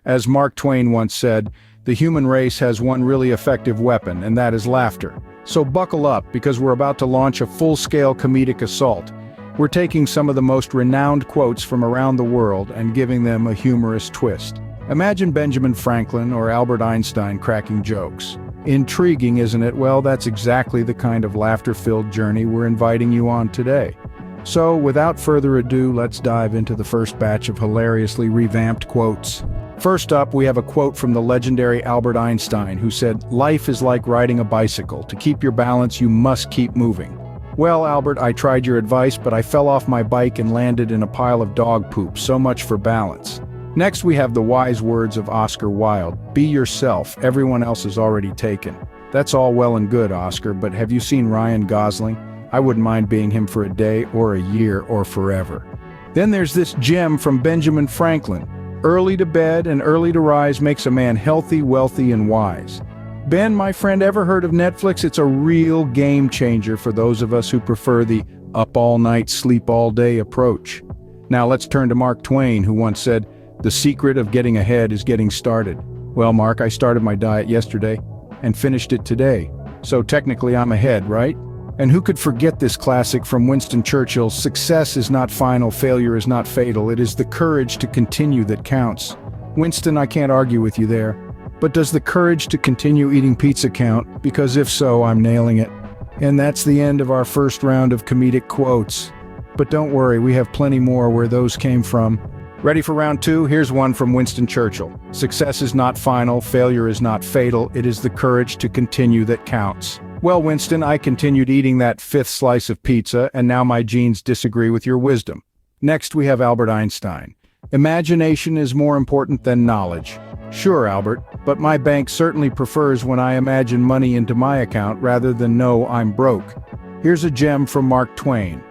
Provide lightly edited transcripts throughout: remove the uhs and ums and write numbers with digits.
As Mark Twain once said, the human race has one really effective weapon, and that is laughter. So buckle up, because we're about to launch a full-scale comedic assault. We're taking some of the most renowned quotes from around the world and giving them a humorous twist. Imagine Benjamin Franklin or Albert Einstein cracking jokes. Intriguing, isn't it? Well, that's exactly the kind of laughter-filled journey we're inviting you on today. So, without further ado, let's dive into the first batch of hilariously revamped quotes. First up, we have a quote from the legendary Albert Einstein, who said, "Life is like riding a bicycle. To keep your balance, you must keep moving." Well, Albert, I tried your advice, but I fell off my bike and landed in a pile of dog poop. So much for balance. Next, we have the wise words of Oscar Wilde. Be yourself. Everyone else is already taken. That's all well and good, Oscar, but have you seen Ryan Gosling? I wouldn't mind being him for a day or a year or forever. Then there's this gem from Benjamin Franklin. Early to bed and early to rise makes a man healthy, wealthy, and wise. Ben, my friend, ever heard of Netflix? It's a real game changer for those of us who prefer the up all night, sleep all day approach. Now let's turn to Mark Twain, who once said, "The secret of getting ahead is getting started." Well, Mark, I started my diet yesterday and finished it today. So technically I'm ahead, right? And who could forget this classic from Winston Churchill? Success is not final, failure is not fatal. It is the courage to continue that counts. Winston, I can't argue with you there. But does the courage to continue eating pizza count? Because if so, I'm nailing it. And that's the end of our first round of comedic quotes. But don't worry, we have plenty more where those came from. Ready for round two? Here's one from Winston Churchill. Success is not final, failure is not fatal. It is the courage to continue that counts. Well, Winston, I continued eating that fifth slice of pizza, and now my genes disagree with your wisdom. Next, we have Albert Einstein. Imagination is more important than knowledge. Sure, Albert, but my bank certainly prefers when I imagine money into my account rather than know I'm broke. Here's a gem from Mark Twain.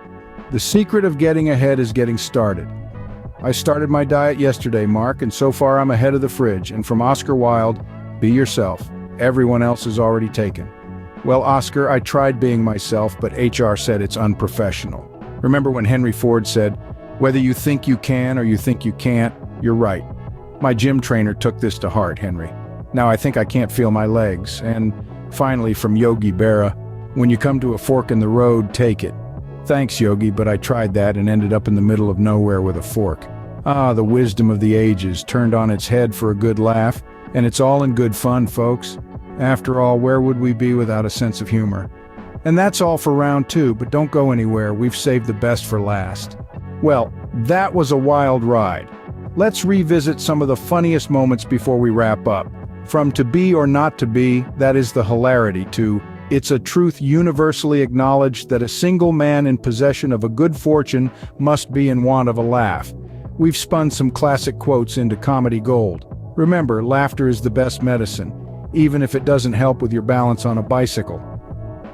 The secret of getting ahead is getting started. I started my diet yesterday, Mark, and so far I'm ahead of the fridge. And from Oscar Wilde, be yourself. Everyone else is already taken. Well, Oscar, I tried being myself, but HR said it's unprofessional. Remember when Henry Ford said, "Whether you think you can or you think you can't, you're right." My gym trainer took this to heart, Henry. Now I think I can't feel my legs. And finally, from Yogi Berra, "When you come to a fork in the road, take it." Thanks, Yogi, but I tried that and ended up in the middle of nowhere with a fork. Ah, the wisdom of the ages turned on its head for a good laugh, and it's all in good fun, folks. After all, where would we be without a sense of humor? And that's all for round two, but don't go anywhere. We've saved the best for last. Well, that was a wild ride. Let's revisit some of the funniest moments before we wrap up. From to be or not to be, that is the hilarity, to it's a truth universally acknowledged that a single man in possession of a good fortune must be in want of a laugh. We've spun some classic quotes into comedy gold. Remember, laughter is the best medicine, even if it doesn't help with your balance on a bicycle.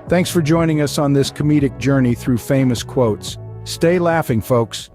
Thanks for joining us on this comedic journey through famous quotes. Stay laughing, folks.